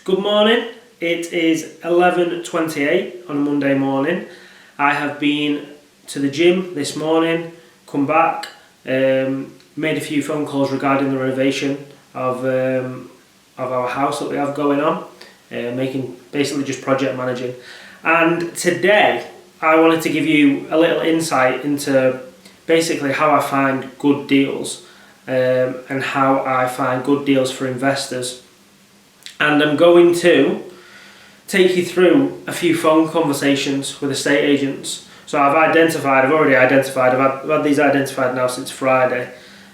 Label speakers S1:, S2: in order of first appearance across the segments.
S1: Good morning. It is 11:28 on a Monday morning. I have been to the gym this morning, come back, made a few phone calls regarding the renovation of our house that we have going on, making basically just project managing. And today I wanted to give you a little insight into basically how I find good deals and how I find good deals for investors. And I'm going to take you through a few phone conversations with estate agents. So I've already identified, I've had these identified now since Friday.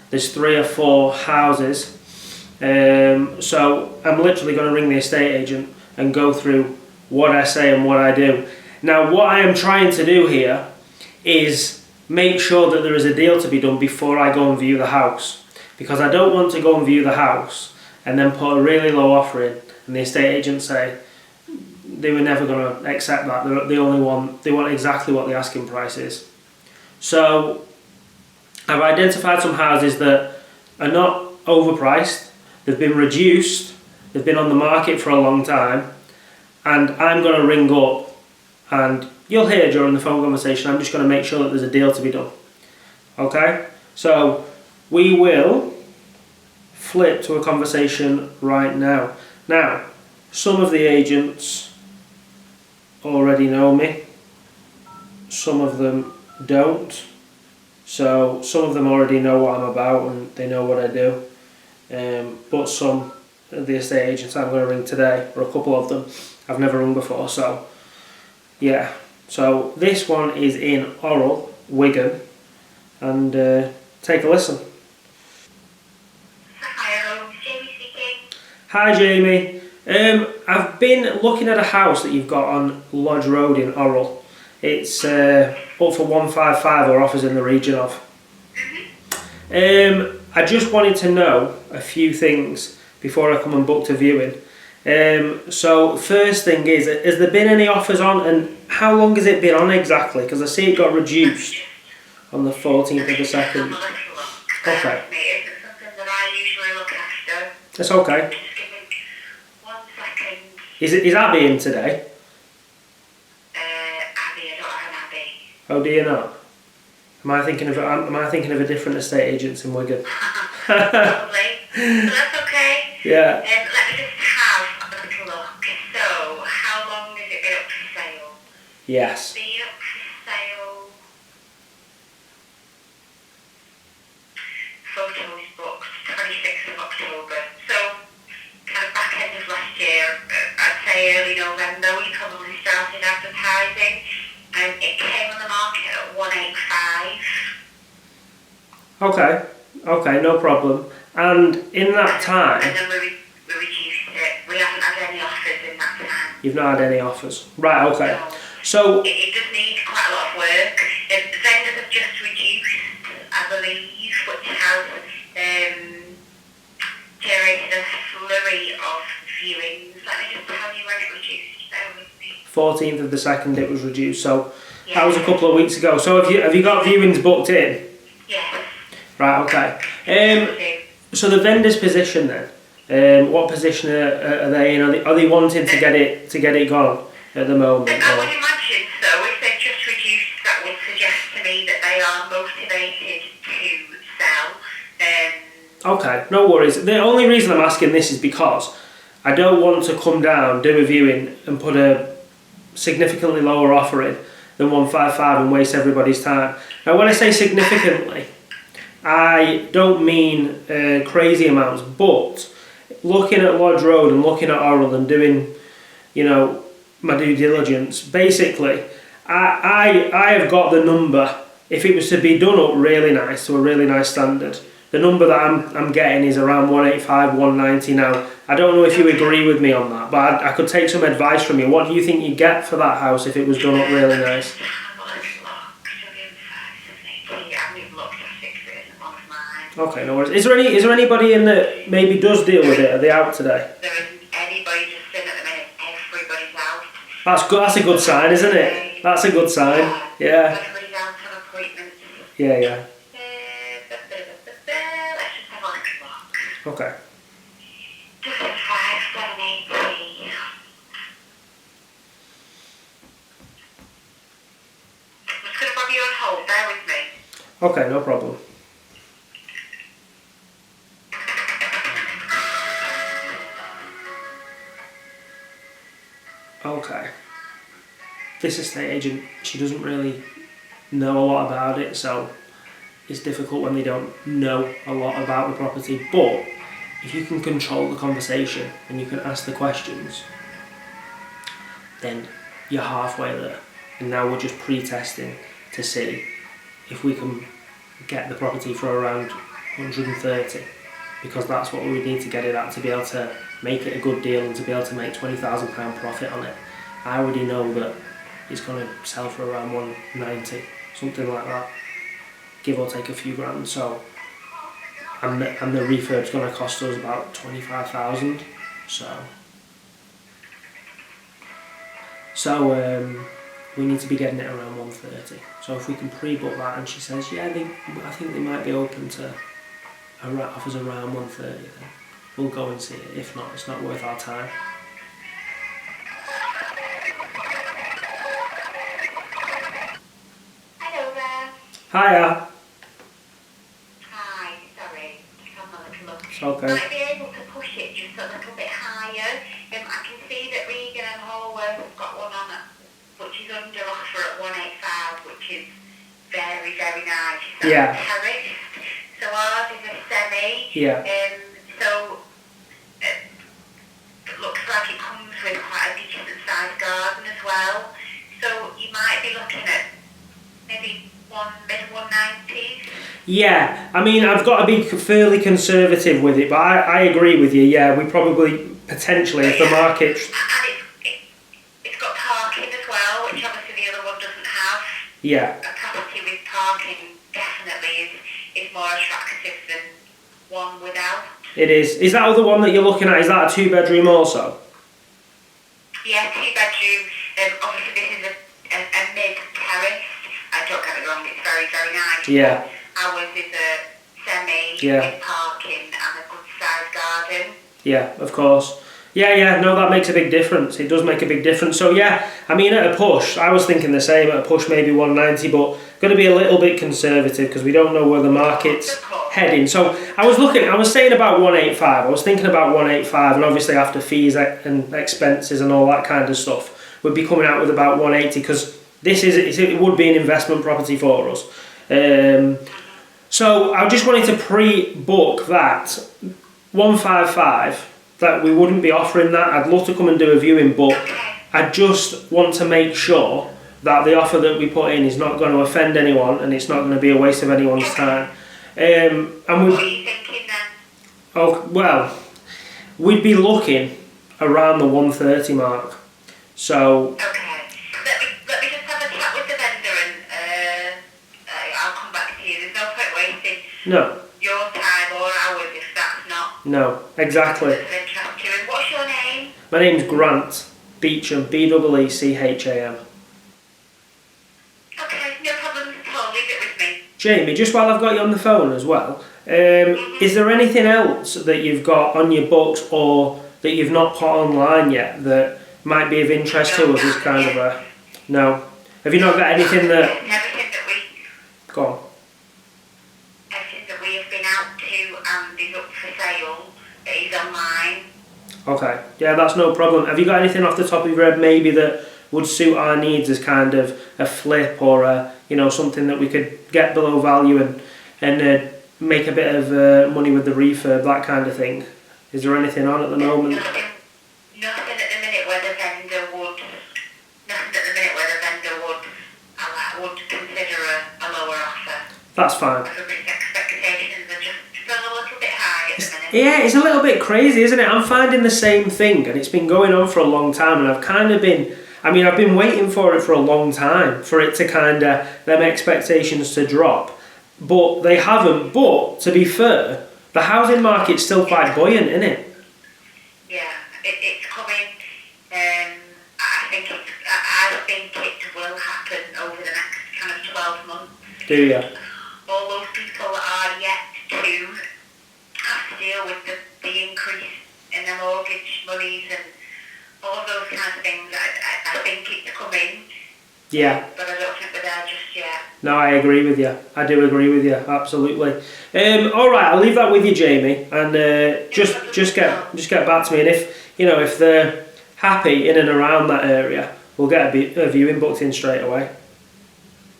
S1: There's 3 or 4 houses. So I'm literally going to ring the estate agent and go through what I say and what I do. Now, what I am trying to do here is make sure that there is a deal to be done before I go and view the house. Because I don't want to go and view the house and then put a really low offer in, and the estate agent say they were never going to accept that. They want exactly what the asking price is. So I've identified some houses that are not overpriced, they've been reduced, they've been on the market for a long time, and I'm going to ring up, and you'll hear during the phone conversation, I'm just going to make sure that there's a deal to be done. Okay? So we will flip to a conversation right now. Now, some of the agents already know me, some of them don't. So some of them already know what I'm about and they know what I do. But some of the estate agents I'm going to ring today, or a couple of them, I've never rung before. So yeah, so this one is in Orrell, Wigan, and take a listen. Hi Jamie, I've been looking at a house that you've got on Lodge Road in Orrell. It's up for 155 or offers in the region of. I just wanted to know a few things before I come and book a viewing. So first thing is, has there been any offers on, and how long has it been on exactly? Because I see it got reduced on the 14th of the 2nd. Okay. It's okay. Is Abby in today?
S2: Abby, I don't have an Abby.
S1: Oh, do you not? Am I thinking of a different estate agent in Wigan?
S2: Probably. But that's okay.
S1: Yeah.
S2: Let me just have a little look. So, how long has it been up for sale?
S1: Yes.
S2: Been up for sale. Photos booked 26th of October. So, kind of back end of last year, I'd say early November, we probably started advertising, and it came on the market at 185.
S1: Okay, no problem. And in that time...
S2: And then we reduced it. We haven't had any offers in that time.
S1: You've not had any offers. Right, okay.
S2: No.
S1: So...
S2: It does need quite a lot of work. The vendors have just reduced, I believe, which has generated a flurry of viewings. Let me just tell you when it reduced. Bear with me.
S1: 14th of the 2nd it was reduced, so
S2: yeah.
S1: That was a couple of weeks ago. So have you got viewings booked in?
S2: Yes.
S1: Right, okay. So the vendor's position then, what position are they in? Are they wanting to get it gone at the moment?
S2: I would imagine so. If they've just reduced, that would suggest to me that they are motivated to sell.
S1: Okay, no worries. The only reason I'm asking this is because I don't want to come down, do a viewing and put a significantly lower offer in than 155 and waste everybody's time. Now when I say significantly, I don't mean crazy amounts, but looking at Lodge Road and looking at Orrell and doing, my due diligence, basically, I have got the number. If it was to be done up really nice, to a really nice standard, the number that I'm getting is around 185, 190 now. I don't know if you agree with me on that, but I could take some advice from you. What do you think you'd get for that house if it was done up really nice? Okay, no worries. Is there anybody in that maybe does deal with it? Are they out today?
S2: There isn't anybody just in at the minute. Everybody's out.
S1: That's good. That's a good sign, isn't it? That's a good sign. Yeah.
S2: Everybody's out on appointments.
S1: Yeah.
S2: Let's just have a little look.
S1: Okay.
S2: Just at 5780.
S1: Okay, no problem. Okay. This estate agent, she doesn't really know a lot about it, so it's difficult when they don't know a lot about the property. But if you can control the conversation and you can ask the questions, then you're halfway there. And now we're just pre-testing to see if we can get the property for around 130, because that's what we need to get it at to be able to make it a good deal and to be able to make £20,000 profit on it. I already know that it's going to sell for around 190, something like that, give or take a few grand. So, and the refurb's going to cost us about 25,000. So we need to be getting it around 130. So if we can pre-book that, and she says, yeah, I think they might be open to offers around 130, then we'll go and see it. If not, it's not worth our time.
S2: Hello there.
S1: Hiya.
S2: Hi, sorry, just having a little look.
S1: It's okay.
S2: Might be able to push it just a little bit higher. I can see that Regan and Hallworth have got one on it, which is under offer at 185, which is very, very nice. It's
S1: Yeah.
S2: terraced, so ours is a semi.
S1: Yeah.
S2: So it looks like it comes with quite a decent sized garden as well. So you might be looking at maybe mid-190s.
S1: Yeah, I mean, I've got to be fairly conservative with it, but I agree with you. Yeah, we probably, potentially, if the market...
S2: And it's got parking as well, which obviously the other one doesn't have.
S1: Yeah.
S2: A property with parking definitely is more attractive than one without.
S1: It is. Is that other one that you're looking at, is that a 2-bedroom also?
S2: Yeah, 2-bedroom. Obviously this is a mid-terrace. Don't get me wrong, it's very, very nice.
S1: Yeah.
S2: Ours is a semi with parking and a good sized garden.
S1: Yeah, of course. Yeah, no, that makes a big difference. It does make a big difference. So yeah, I mean, at a push, I was thinking the same, at a push maybe 190, but going to be a little bit conservative because we don't know where the market's heading. So I was saying about 185, I was thinking about 185, and obviously after fees and expenses and all that kind of stuff, we'd be coming out with about 180, because it would be an investment property for us. So I just wanted to pre-book that 155, that we wouldn't be offering that. I'd love to come and do a viewing, but I just want to make sure that the offer that we put in is not going to offend anyone and it's not going to be a waste of anyone's time. And
S2: what are you thinking then?
S1: Oh, well, we'd be looking around the 130 mark. So...
S2: Okay. Let me just have a chat with the vendor and I'll come back to you. There's no point wasting your time or ours if that's not...
S1: No, exactly.
S2: And what's your name?
S1: My name's Grant Beecham, Beecham.
S2: Okay, no problem at all. Leave it with me.
S1: Jamie, just while I've got you on the phone as well, is there anything else that you've got on your books or that you've not put online yet that might be of interest to us as kind of a... No? Have you not got anything that...
S2: Everything that we...
S1: Go on.
S2: Everything that we have been out to and is up for sale is online.
S1: Okay, yeah, that's no problem. Have you got anything off the top of your head maybe that would suit our needs as kind of a flip or a, something that we could get below value and make a bit of money with the refurb, that kind of thing? Is there anything on at the moment?
S2: Nothing at the minute where the vendor would consider a lower offer.
S1: That's fine.
S2: Everybody's expectations are just still a little bit high at the minute.
S1: Yeah, it's a little bit crazy, isn't it? I'm finding the same thing, and it's been going on for a long time, and I've been waiting for it for a long time, for it to them expectations to drop, but they haven't. But to be fair, the housing market's still quite buoyant, isn't it?
S2: Yeah, it's coming. I think it will happen over the next kind of 12 months.
S1: Do you?
S2: All those people are yet to have to deal with the increase in their mortgage monies and all of those kinds of things. I think it's coming.
S1: Yeah.
S2: But I don't think we're there just yet.
S1: No, I agree with you. I do agree with you, absolutely. All right, I'll leave that with you, Jamie, and just get back to me. And if they're happy in and around that area, we'll get a viewing booked in straight away.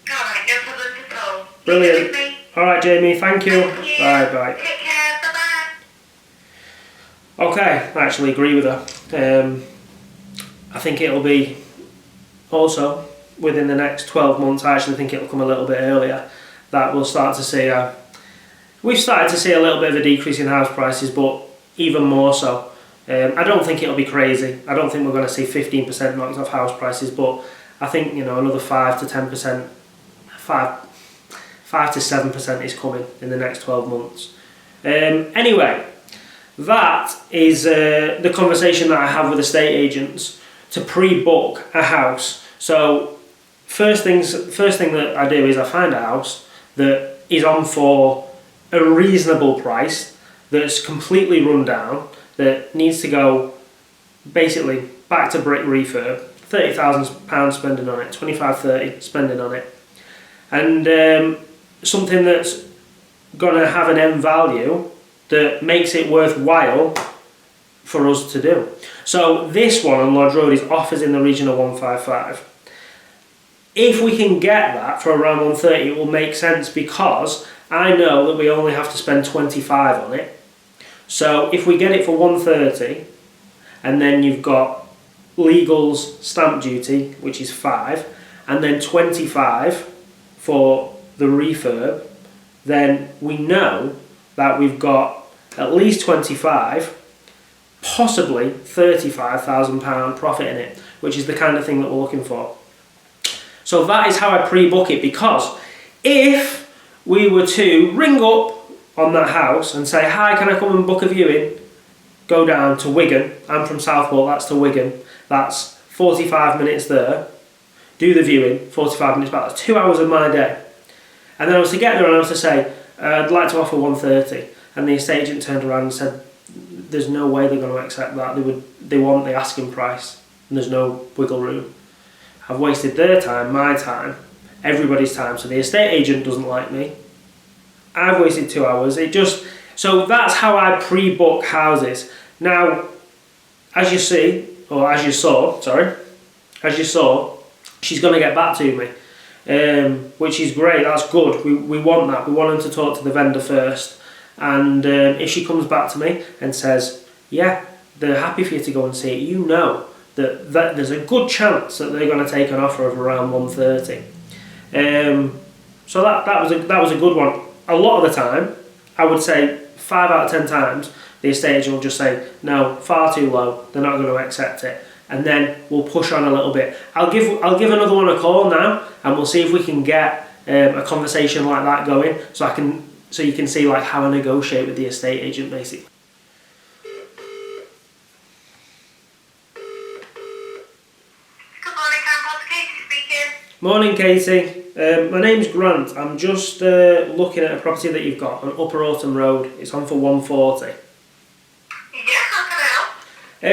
S2: All right, no problem at all.
S1: Brilliant. All right, Jamie. Thank you.
S2: Thank you.
S1: Bye.
S2: Take care. Bye-bye.
S1: Okay, I actually agree with her. I think it'll be also within the next 12 months. I actually think it'll come a little bit earlier that we'll start to see we've started to see a little bit of a decrease in house prices, but even more so. I don't think it'll be crazy. I don't think we're going to see 15% knocked off house prices, but I think another 5 to 10%, 5 to 7% is coming in the next 12 months. Anyway, that is the conversation that I have with estate agents to pre-book a house. So first thing that I do is I find a house that is on for a reasonable price, that's completely run down, that needs to go basically back to brick refurb, £30,000 spending on it, 25-30 spending on it, and something that's going to have an end value that makes it worthwhile for us to do. So this one on Lodge Road is offers in the region of 155. If we can get that for around 130, it will make sense, because I know that we only have to spend 25 on it. So if we get it for 130, and then you've got legals, stamp duty, which is 5, and then 25 for the refurb, then we know that we've got at least 25, possibly £35,000 profit in it, which is the kind of thing that we're looking for. So that is how I pre-book it, because if we were to ring up on that house and say, hi, can I come and book a viewing? Go down to Wigan. I'm from Southport, that's to Wigan. That's 45 minutes there. Do the viewing, 45 minutes back. That's 2 hours of my day. And then I was to get there and I was to say, I'd like to offer 130. And the estate agent turned around and said, there's no way they're going to accept that. They want the asking price, and there's no wiggle room. I've wasted their time, my time, everybody's time. So the estate agent doesn't like me. I've wasted 2 hours. So that's how I pre-book houses. Now, as you saw, she's going to get back to me, which is great. That's good. We want that. We want them to talk to the vendor first. And if she comes back to me and says, yeah, they're happy for you to go and see it, you know that there's a good chance that they're going to take an offer of around 130. So that was a good one. A lot of the time, I would say 5 out of 10 times, the estate agent will just say, no, far too low, they're not going to accept it. And then we'll push on a little bit. I'll give another one a call now, and we'll see if we can get a conversation like that going, so you can see like how I negotiate with the estate agent, basically.
S2: Good morning, Campbell. Katie speaking.
S1: Morning, Katie. My name's Grant. I'm just looking at a property that you've got on Upper Autumn Road. It's on for 140.
S2: Yeah, how can I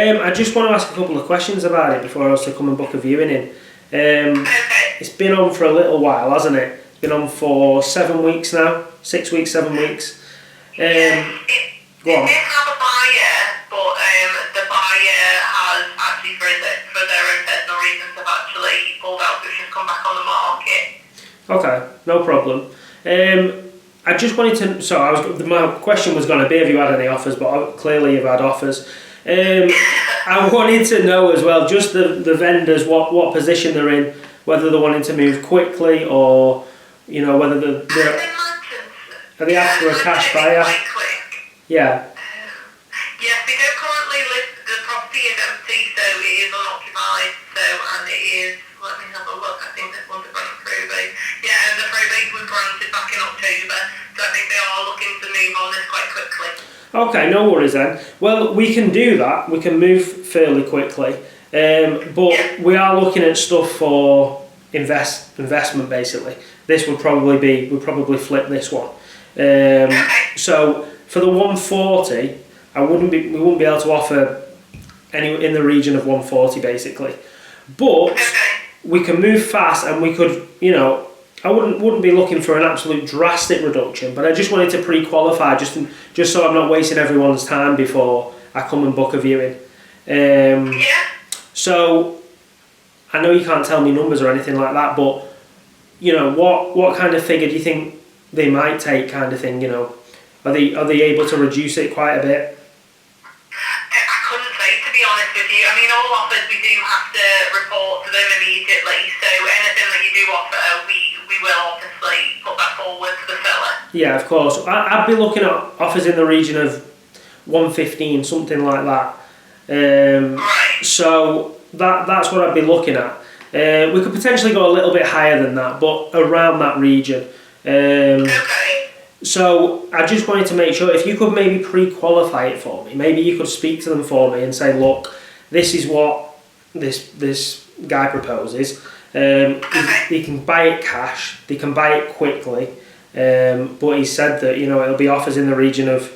S2: help?
S1: I just want to ask a couple of questions about it before I was to come and book a viewing in.
S2: Okay.
S1: It's been on for a little while, hasn't it? It's been on for 7 weeks now. 6 weeks, 7 weeks. Go on.
S2: It did have a buyer, but the buyer has actually, for their own personal reasons, have actually pulled out, which has come back on the market.
S1: Okay, no problem. I just wanted to. So my question was going to be, have you had any offers? But clearly you've had offers. I wanted to know as well, just the vendors, what position they're in, whether they're wanting to move quickly, or whether are they after a cash buyer?
S2: Quite quick.
S1: Yeah.
S2: Yes, they don't currently list. The property is empty, so it is unoccupied. And it is. Let me have a look. I think this one's a grant probate. Yeah, and the probate was granted back in October, so I think they are looking to move on this quite quickly.
S1: Okay, no worries then. Well, we can do that. We can move fairly quickly, but we are looking at stuff for investment basically. This would probably flip this one. So for the 140, we wouldn't be able to offer any in the region of 140 basically. But we can move fast, and we could, you know, I wouldn't be looking for an absolute drastic reduction, but I just wanted to pre-qualify just so I'm not wasting everyone's time before I come and book a viewing. So I know you can't tell me numbers or anything like that, but you know, what kind of figure do you think they might take, kind of thing? You know, are they able to reduce it quite a bit?
S2: I couldn't say, to be honest with you. I mean, all offers we do have to report to them immediately, so anything that you do offer, we will obviously put that forward to the seller.
S1: Yeah, of course. I'd be looking at offers in the region of 115, something like that.
S2: Right.
S1: So that's what I'd be looking at. We could potentially go a little bit higher than that, but around that region.
S2: Okay.
S1: So I just wanted to make sure if you could maybe pre-qualify it for me. Maybe you could speak to them for me and say, look, this is what this guy proposes. He can buy it cash. They can buy it quickly. But he said that, you know, it'll be offers in the region of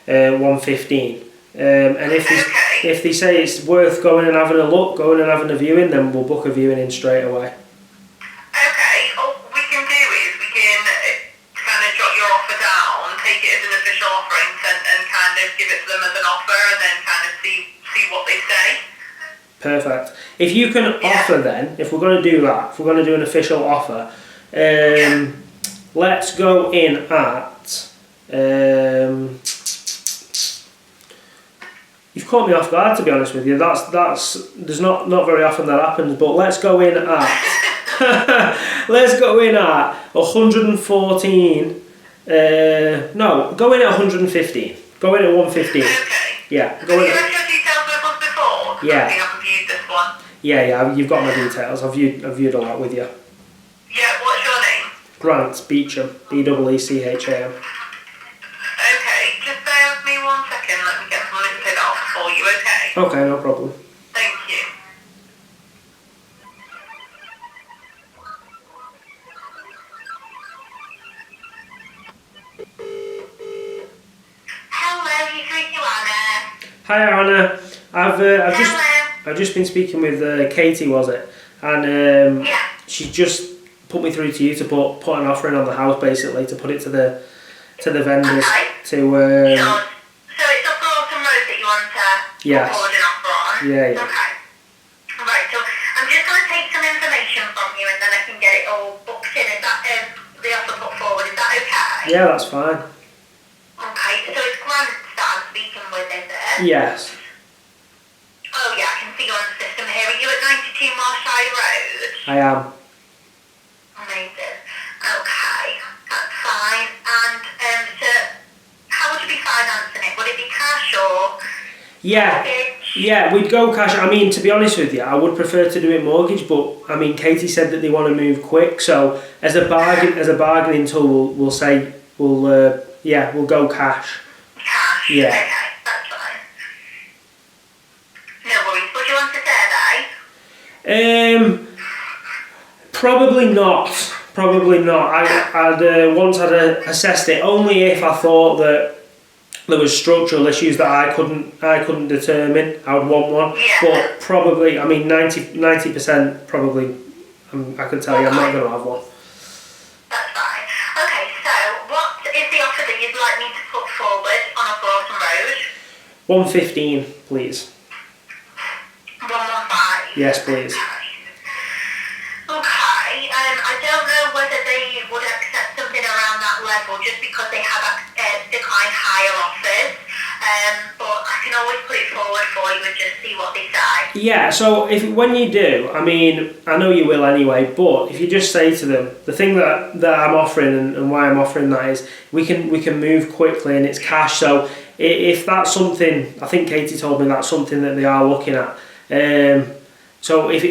S1: 115. And if they say it's worth going and having a look, going and having a viewing, then we'll book a viewing in straight away.
S2: Okay. All we can do is we can kind of jot your offer down, take it as an official offering, and kind of give it to them as an offer, and then kind of see what they say.
S1: Perfect. If you can offer then, if we're going to do that, if we're going to do an official offer, let's go in at... you've caught me off guard, to be honest with you. There's not very often that happens, but let's go in at... let's go in at 114... no, go in at 115. Go in at 115.
S2: Okay.
S1: Yeah. Go in
S2: Have you
S1: at...
S2: left your details with us before? 'Cause
S1: Yeah.
S2: I think I've viewed this one.
S1: Yeah, you've got my details. I've viewed all that with you.
S2: Yeah, what's your name?
S1: Grant Beecham, Beecham.
S2: Okay, just bear with me 1 second. Let me get someone to take that off for you, okay?
S1: Okay, no problem.
S2: Thank you. Hello, you through to Anna.
S1: Hi Anna, I've just been speaking with Katie, was it? And
S2: Yeah.
S1: she just put me through to you to put an offer in on the house, basically, to put it to the vendors.
S2: Okay.
S1: To
S2: Sure. So it's up for Autumn Road that you want to
S1: Yes.
S2: put forward an offer on?
S1: Yeah.
S2: Okay. Right, so I'm just going to take some information from you and then I can get it all booked in. Is that the offer put forward? Is that okay?
S1: Yeah, that's fine.
S2: Okay, so it's Grant that I'm speaking with, is it?
S1: Yes.
S2: Oh yeah, I can see you on the system here. Are you at 92 Marshall Road?
S1: I am.
S2: Amazing. Okay, that's fine. And so how would you be financing it? Would it be cash or
S1: Yeah.
S2: mortgage?
S1: Yeah, we'd go cash. I mean, to be honest with you, I would prefer to do it mortgage, but I mean, Katie said that they want to move quick, so as a bargaining tool, we'll say we'll go cash.
S2: Cash?
S1: Yeah.
S2: Okay, that's fine. No worries. Would you want a survey?
S1: Probably not. Probably not. I'd once I'd assessed it only if I thought that there was structural issues that I couldn't determine. I would want one.
S2: Yeah.
S1: But probably, I mean, 90% probably. I can tell you, I'm not going to have one.
S2: That's fine. Okay, so what is the offer that you'd like me to put forward on a Broughton Road?
S1: 115, please.
S2: 115?
S1: Yes, please.
S2: Okay, I don't know whether they would accept something around that level just because they have declined higher offers, but I can always put it forward for you and just see what they say.
S1: Yeah, so when you do, I mean, I know you will anyway, but if you just say to them, the thing that I'm offering and why I'm offering that is we can move quickly and it's cash, so if that's something, I think Katie told me that's something that they are looking at. So if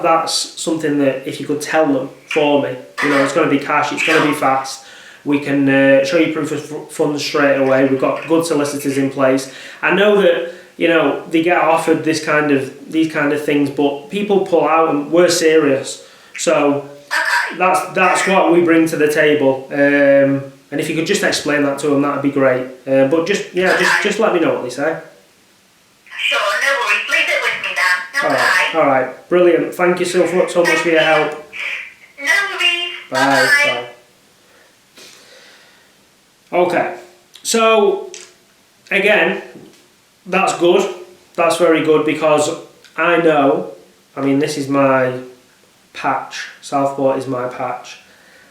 S1: that's something that if you could tell them for me, it's going to be cash, it's going to be fast. We can show you proof of funds straight away. We've got good solicitors in place. I know that they get offered these kind of things, but people pull out, and we're serious. So that's what we bring to the table. And if you could just explain that to them, that'd be great. But just let me know what they say.
S2: Sure, no worries. Leave it with me then. Okay.
S1: All right. All right, brilliant. Thank you so much for your help.
S2: No worries.
S1: Bye. Bye. Okay, so again, that's good. That's very good because I know, I mean, this is my patch. Southport is my patch.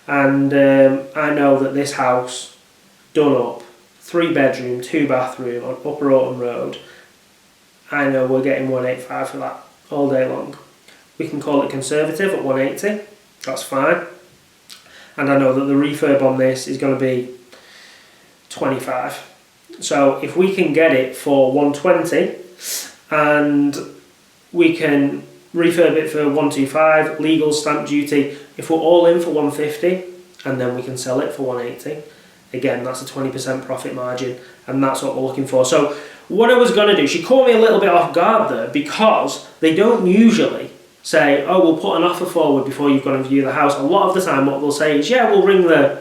S1: And I know that this house, done up, 3 bedroom, 2 bathroom on Upper Autumn Road, I know we're getting 185 for that all day long. We can call it conservative at 180, that's fine. And I know that the refurb on this is going to be 25. So if we can get it for 120 and we can refurb it for 125, legal, stamp duty, if we're all in for 150 and then we can sell it for 180, again, that's a 20% profit margin, and that's what we're looking for. So what I was going to do, she caught me a little bit off guard there, because they don't usually say, oh, we'll put an offer forward before you've gone and view the house. A lot of the time what they'll say is, yeah, we'll ring the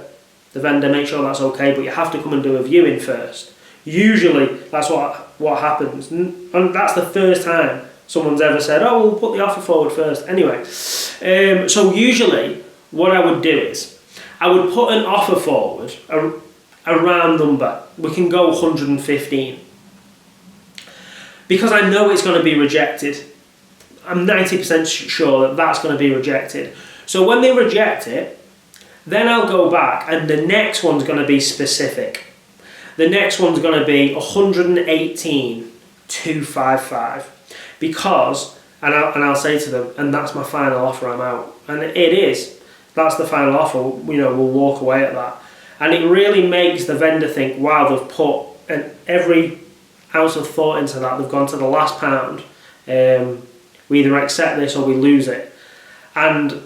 S1: vendor, make sure that's okay, but you have to come and do a viewing first. Usually that's what happens, and that's the first time someone's ever said, oh, we'll put the offer forward first. Anyway, so usually what I would do is I would put an offer forward, a round number. We can go 115. Because I know it's going to be rejected. I'm 90% sure that that's going to be rejected. So when they reject it, then I'll go back and the next one's going to be specific. The next one's going to be 118,255. Because, and I'll say to them, and that's my final offer, I'm out. And it is. That's the final offer, we'll walk away at that. And it really makes the vendor think, wow, they've put every ounce of thought into that. They've gone to the last pound. We either accept this or we lose it. And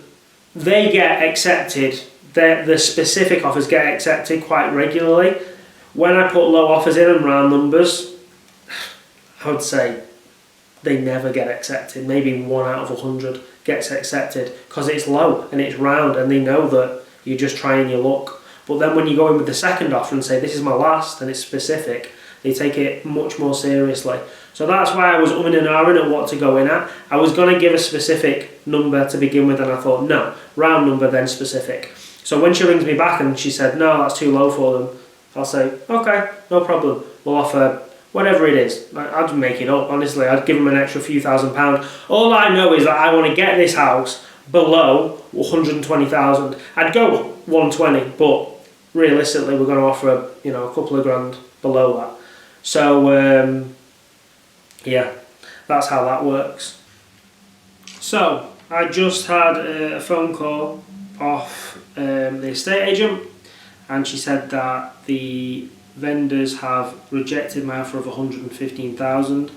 S1: they get accepted, the specific offers get accepted quite regularly. When I put low offers in and round numbers, I would say they never get accepted. Maybe 1 out of 100 gets accepted because it's low and it's round and they know that you're just trying your luck. But then when you go in with the second offer and say, this is my last, and it's specific, they take it much more seriously. So that's why I was umming and ahhing at what to go in at. I was going to give a specific number to begin with, and I thought, no, round number, then specific. So when she rings me back and she said, no, that's too low for them, I'll say, okay, no problem. We'll offer whatever it is. I'd make it up, honestly. I'd give them an extra few £1,000s. All I know is that I want to get this house below 120,000. I'd go 120, but realistically we're going to offer a couple of grand below that. So yeah, that's how that works. So I just had a phone call off the estate agent, and she said that the vendors have rejected my offer of 115,000.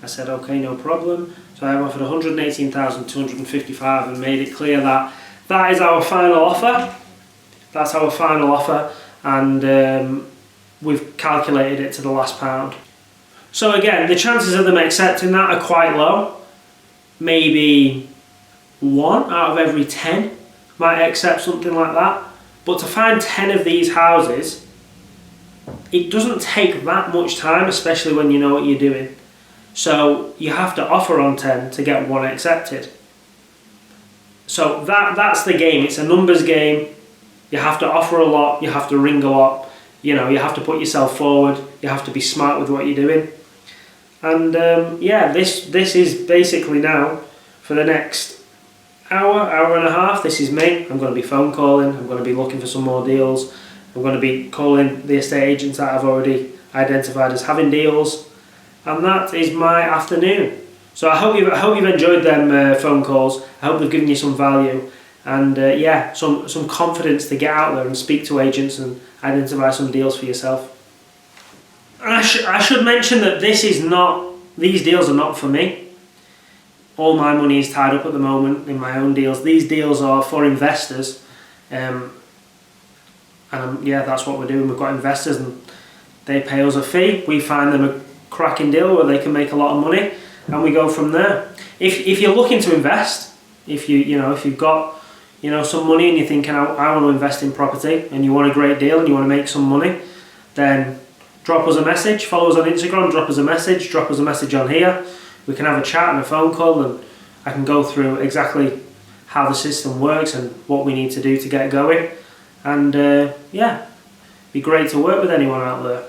S1: I said, okay, no problem. So I have offered 118,255 and made it clear that that is our final offer. That's our final offer, and we've calculated it to the last pound. So again, the chances of them accepting that are quite low. Maybe 1 out of every 10 might accept something like that. But to find 10 of these houses, it doesn't take that much time, especially when you know what you're doing. So you have to offer on 10 to get 1 accepted. So that's the game. It's a numbers game. You have to offer a lot, you have to ring a lot, you have to put yourself forward, you have to be smart with what you're doing. And yeah, this is basically now, for the next hour and a half, this is me. I'm going to be phone calling, I'm going to be looking for some more deals, I'm going to be calling the estate agents that I've already identified as having deals, and that is my afternoon. So I hope you've enjoyed them phone calls. I hope they've given you some value, and yeah, some confidence to get out there and speak to agents and identify some deals for yourself. I should mention that these deals are not for me. All my money is tied up at the moment in my own deals. These deals are for investors, and yeah, that's what we're doing. We've got investors and they pay us a fee. We find them a cracking deal where they can make a lot of money, and we go from there. If you're looking to invest, if you've got some money and you're thinking, I want to invest in property, and you want a great deal and you want to make some money, then drop us a message, follow us on Instagram, drop us a message on here. We can have a chat and a phone call, and I can go through exactly how the system works and what we need to do to get going. And yeah, be great to work with anyone out there.